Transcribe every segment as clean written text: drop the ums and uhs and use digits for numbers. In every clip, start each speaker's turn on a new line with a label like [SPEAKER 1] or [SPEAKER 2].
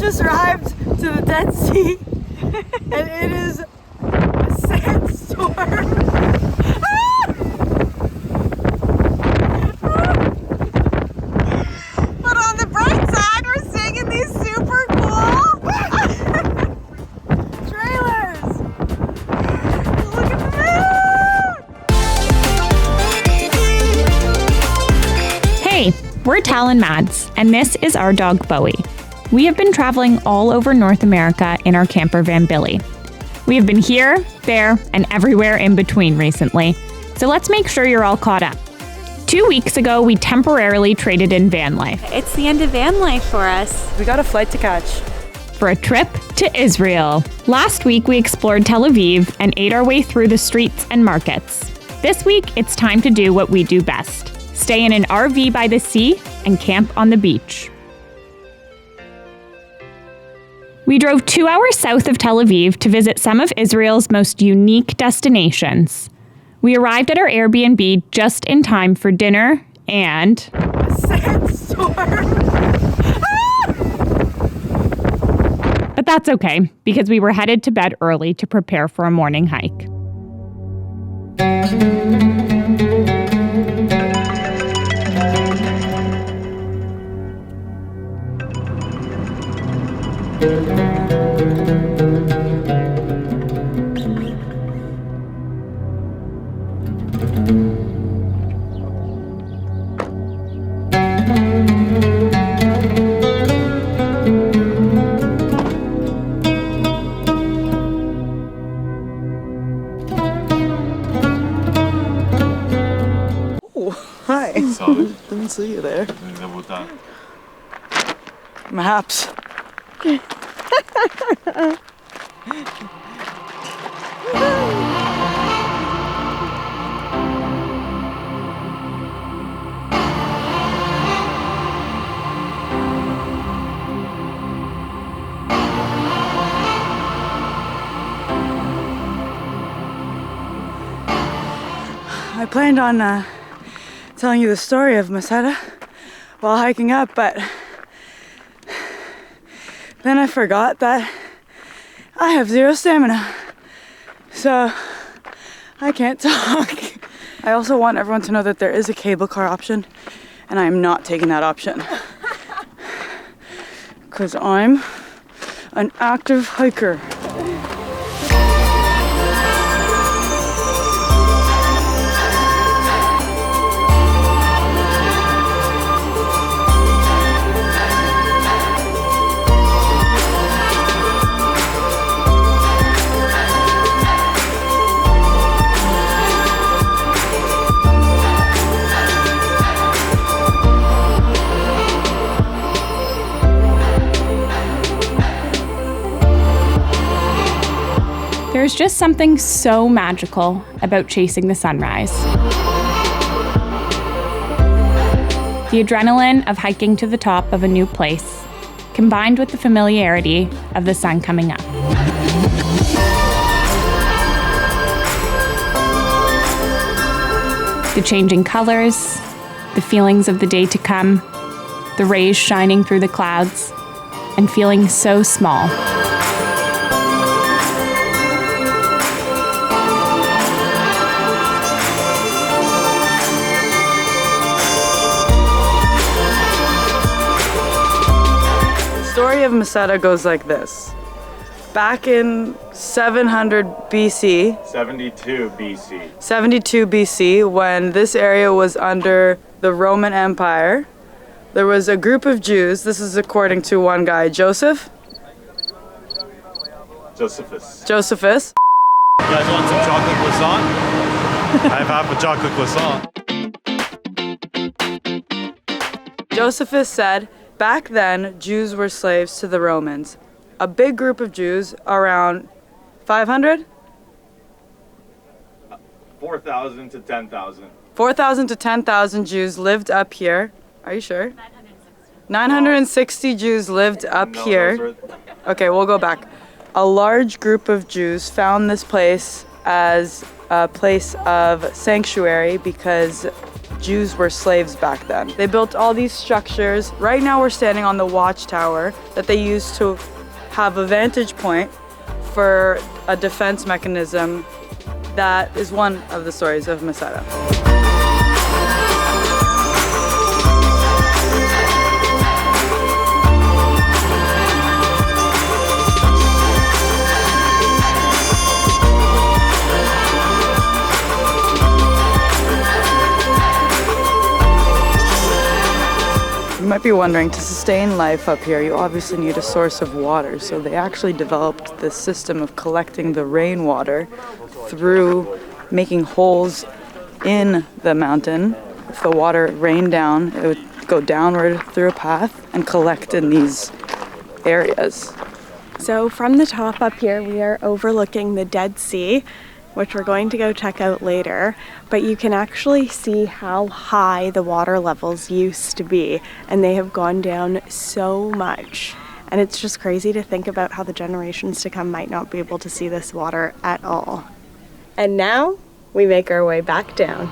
[SPEAKER 1] just arrived to the Dead Sea and it is a sandstorm. But on the bright side, we're staying in these super cool trailers. Look at the moon!
[SPEAKER 2] Hey, we're Tal and Mads, and this is our dog Bowie. We have been traveling all over North America in our camper van Billy. We have been here, there, and everywhere in between recently, so let's make sure you're all caught up. 2 weeks ago, we temporarily traded in van life.
[SPEAKER 3] It's the end of van life for us.
[SPEAKER 1] We got a flight to catch.
[SPEAKER 2] For a trip to Israel. Last week, we explored Tel Aviv and ate our way through the streets and markets. This week, it's time to do what we do best. Stay in an RV by the sea and camp on the beach. We drove 2 hours south of Tel Aviv to visit some of Israel's most unique destinations. We arrived at our Airbnb just in time for dinner and
[SPEAKER 1] A sandstorm.
[SPEAKER 2] But that's okay, because we were headed to bed early to prepare for a morning hike.
[SPEAKER 1] Hi. Didn't see you there. Maps. I planned on telling you the story of Masada while hiking up, but then I forgot that I have zero stamina, so I can't talk. I also want everyone to know that there is a cable car option, and I am not taking that option because I'm an active hiker.
[SPEAKER 2] There's just something so magical about chasing the sunrise. The adrenaline of hiking to the top of a new place, combined with the familiarity of the sun coming up. The changing colors, the feelings of the day to come, the rays shining through the clouds, and feeling so small.
[SPEAKER 1] The story of Masada goes like this. Back in 700 BC,
[SPEAKER 4] 72 BC.
[SPEAKER 1] 72 BC, when this area was under the Roman Empire, there was a group of Jews. This is according to one guy, Josephus.
[SPEAKER 4] Josephus.
[SPEAKER 5] You guys want some chocolate croissant? I have half a chocolate croissant.
[SPEAKER 1] Josephus said, back then, Jews were slaves to the Romans. A big group of Jews, around 500?
[SPEAKER 4] 4,000 to 10,000.
[SPEAKER 1] 4,000 to 10,000 Jews lived up here. Are you sure? 960 Jews lived up here. Okay, we'll go back. A large group of Jews found this place as a place of sanctuary because Jews were slaves back then. They built all these structures. Right now we're standing on the watchtower that they used to have a vantage point for a defense mechanism. That is one of the stories of Masada. You might be wondering, to sustain life up here, you obviously need a source of water. So they actually developed this system of collecting the rainwater through making holes in the mountain. If the water rained down, it would go downward through a path and collect in these areas.
[SPEAKER 3] So from the top up here, we are overlooking the Dead Sea, which we're going to go check out later, but you can actually see how high the water levels used to be, and they have gone down so much. And it's just crazy to think about how the generations to come might not be able to see this water at all. And now we make our way back down.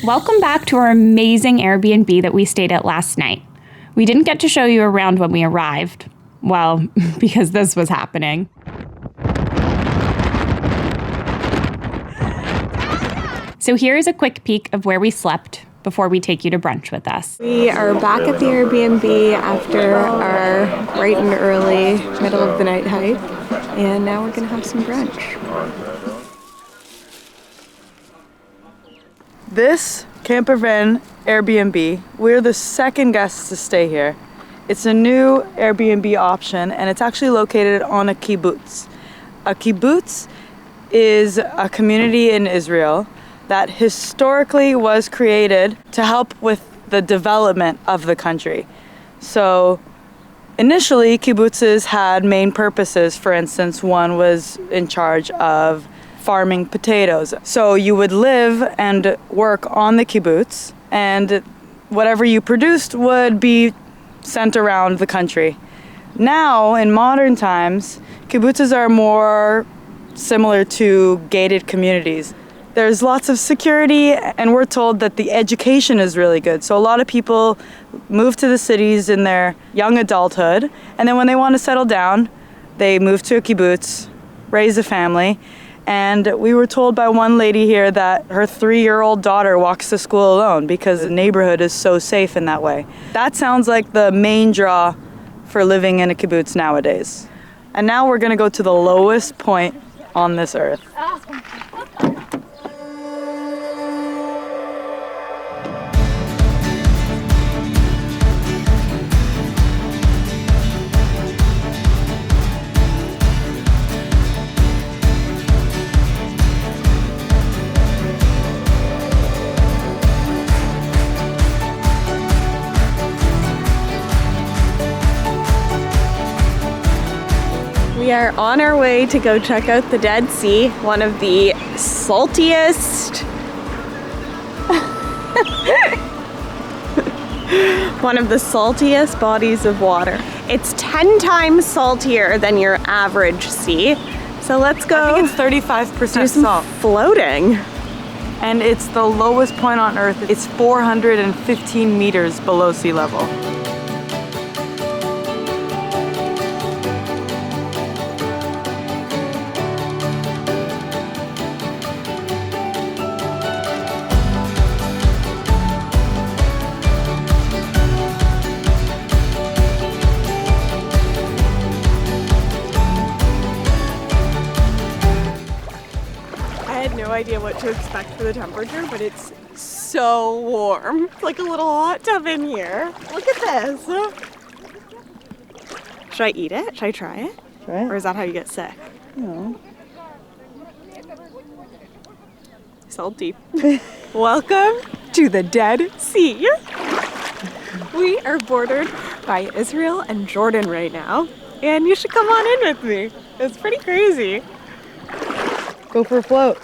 [SPEAKER 2] Welcome back to our amazing Airbnb that we stayed at last night. We didn't get to show you around when we arrived. Well, because this was happening. So here is a quick peek of where we slept before we take you to brunch with us.
[SPEAKER 3] We are back at the Airbnb after our bright and early middle of the night hike, and now we're gonna have some brunch.
[SPEAKER 1] This camper van Airbnb, we're the second guests to stay here. It's a new Airbnb option, and it's actually located on a kibbutz. A kibbutz is a community in Israel that historically was created to help with the development of the country. So initially, kibbutzes had main purposes. For instance, one was in charge of farming potatoes. So you would live and work on the kibbutz, and whatever you produced would be sent around the country. Now, in modern times, kibbutzes are more similar to gated communities. There's lots of security, and we're told that the education is really good. So a lot of people move to the cities in their young adulthood, and then when they want to settle down, they move to a kibbutz, raise a family. And we were told by one lady here that her 3-year-old daughter walks to school alone because the neighborhood is so safe in that way. That sounds like the main draw for living in a kibbutz nowadays. And now we're gonna go to the lowest point on this earth.
[SPEAKER 3] We are on our way to go check out the Dead Sea, one of the saltiest bodies of water. It's 10 times saltier than your average sea. So let's go.
[SPEAKER 1] I think it's 35%
[SPEAKER 3] do some
[SPEAKER 1] salt.
[SPEAKER 3] floating.
[SPEAKER 1] And it's the lowest point on earth. It's 415 meters below sea level.
[SPEAKER 3] No idea what to expect for the temperature, but it's so warm. It's like a little hot tub in here. Look at this. Should I eat it? Should I try it?
[SPEAKER 1] Try it.
[SPEAKER 3] Or is that how you get sick?
[SPEAKER 1] No.
[SPEAKER 3] Salty. Welcome to the Dead Sea. We are bordered by Israel and Jordan right now, and you should come on in with me. It's pretty crazy.
[SPEAKER 1] Go for a float.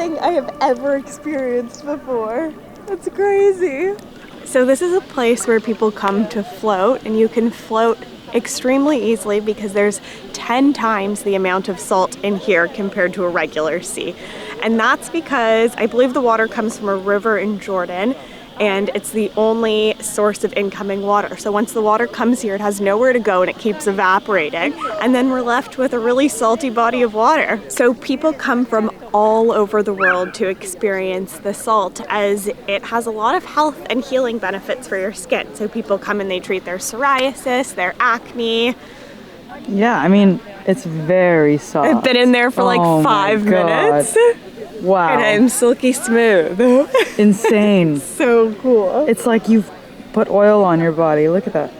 [SPEAKER 3] anything I have ever experienced before. That's crazy. So this is a place where people come to float, and you can float extremely easily because there's 10 times the amount of salt in here compared to a regular sea. And that's because I believe the water comes from a river in Jordan, and it's the only source of incoming water. So once the water comes here, it has nowhere to go and it keeps evaporating. And then we're left with a really salty body of water. So people come from all over the world to experience the salt, as it has a lot of health and healing benefits for your skin. So people come and they treat their psoriasis, their acne.
[SPEAKER 1] Yeah, I mean, it's very soft.
[SPEAKER 3] I've been in there for like 5 minutes.
[SPEAKER 1] Wow.
[SPEAKER 3] And I'm silky smooth.
[SPEAKER 1] Insane.
[SPEAKER 3] So cool.
[SPEAKER 1] It's like you've put oil on your body. Look at that.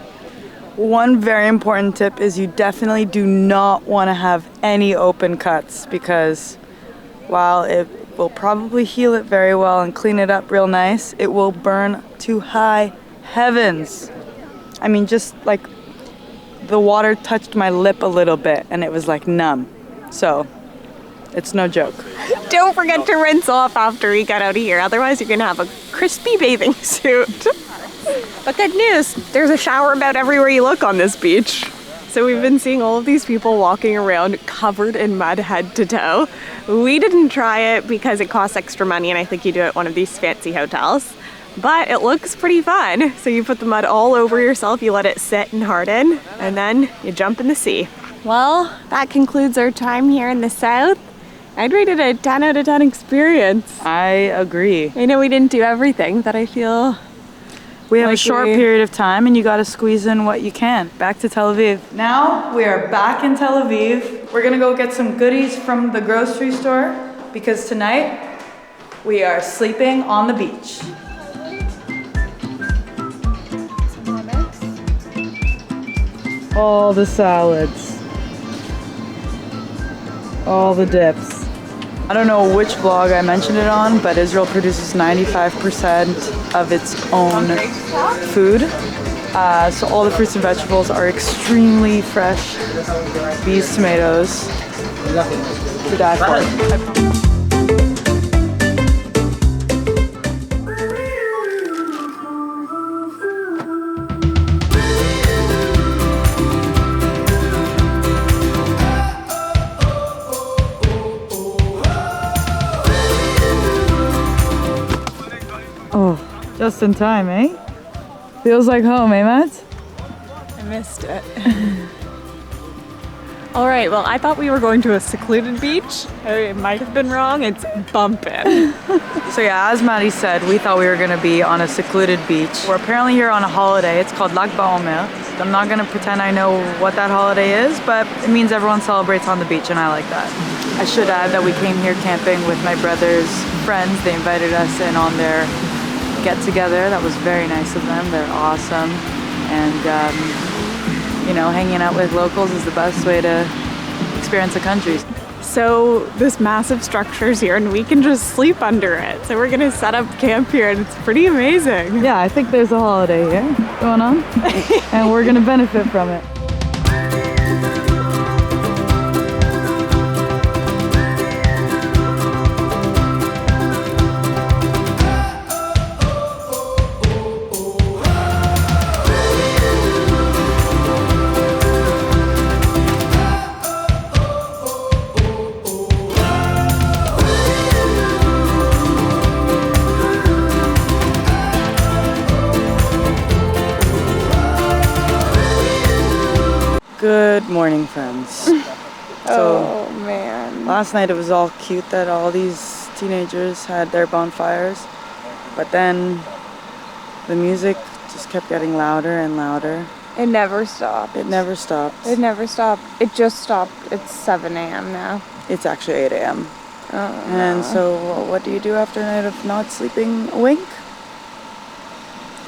[SPEAKER 1] One very important tip is you definitely do not want to have any open cuts, because while it will probably heal it very well and clean it up real nice, it will burn to high heavens. I mean, just like the water touched my lip a little bit and it was like numb. So it's no joke.
[SPEAKER 3] Don't forget to rinse off after you get out of here, otherwise you're gonna have a crispy bathing suit. But good news, there's a shower about everywhere you look on this beach. So we've been seeing all of these people walking around covered in mud head to toe. We didn't try it because it costs extra money, and I think you do it at one of these fancy hotels. But it looks pretty fun. So you put the mud all over yourself, you let it sit and harden, and then you jump in the sea. Well, that concludes our time here in the south. I'd rate it a 10 out of 10 experience.
[SPEAKER 1] I agree.
[SPEAKER 3] I know we didn't do everything, but I feel
[SPEAKER 1] we have a
[SPEAKER 3] like
[SPEAKER 1] short period of time and you got to squeeze in what you can. Back to Tel Aviv. Now we are back in Tel Aviv. We're gonna go get some goodies from the grocery store because tonight we are sleeping on the beach. All the salads. All the dips. I don't know which vlog I mentioned it on, but Israel produces 95% of its own food. So all the fruits and vegetables are extremely fresh. These tomatoes, to die for. Oh, just in time, eh? Feels like home, eh, Matt?
[SPEAKER 3] I missed it. All right, well, I thought we were going to a secluded beach. It might have been wrong. It's bumping.
[SPEAKER 1] So yeah, as Maddie said, we thought we were gonna be on a secluded beach. We're apparently here on a holiday. It's called Lag BaOmer. I'm not gonna pretend I know what that holiday is, but it means everyone celebrates on the beach, and I like that. I should add that we came here camping with my brother's friends. They invited us in on their get-together. That was very nice of them. They're awesome. And, you know, hanging out with locals is the best way to experience a country.
[SPEAKER 3] So this massive structure is here and we can just sleep under it. So we're gonna set up camp here and it's pretty amazing.
[SPEAKER 1] Yeah, I think there's a holiday here going on and we're gonna benefit from it. Good morning, friends.
[SPEAKER 3] Oh man.
[SPEAKER 1] Last night it was all cute that all these teenagers had their bonfires, but then the music just kept getting louder and louder.
[SPEAKER 3] It never stopped.
[SPEAKER 1] It never stopped.
[SPEAKER 3] It never stopped. It just stopped. It's 7 a.m. now.
[SPEAKER 1] It's actually 8 a.m.
[SPEAKER 3] Oh,
[SPEAKER 1] And
[SPEAKER 3] no.
[SPEAKER 1] so what do you do after a night of not sleeping a wink?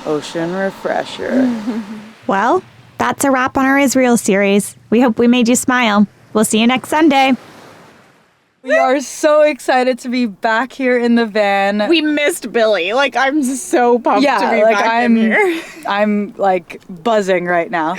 [SPEAKER 1] Ocean refresher.
[SPEAKER 2] Well, that's a wrap on our Israel series. We hope we made you smile. We'll see you next Sunday.
[SPEAKER 1] We are so excited to be back here in the van.
[SPEAKER 3] We missed Billy. Like, I'm so pumped to be back in here.
[SPEAKER 1] I'm like buzzing right now.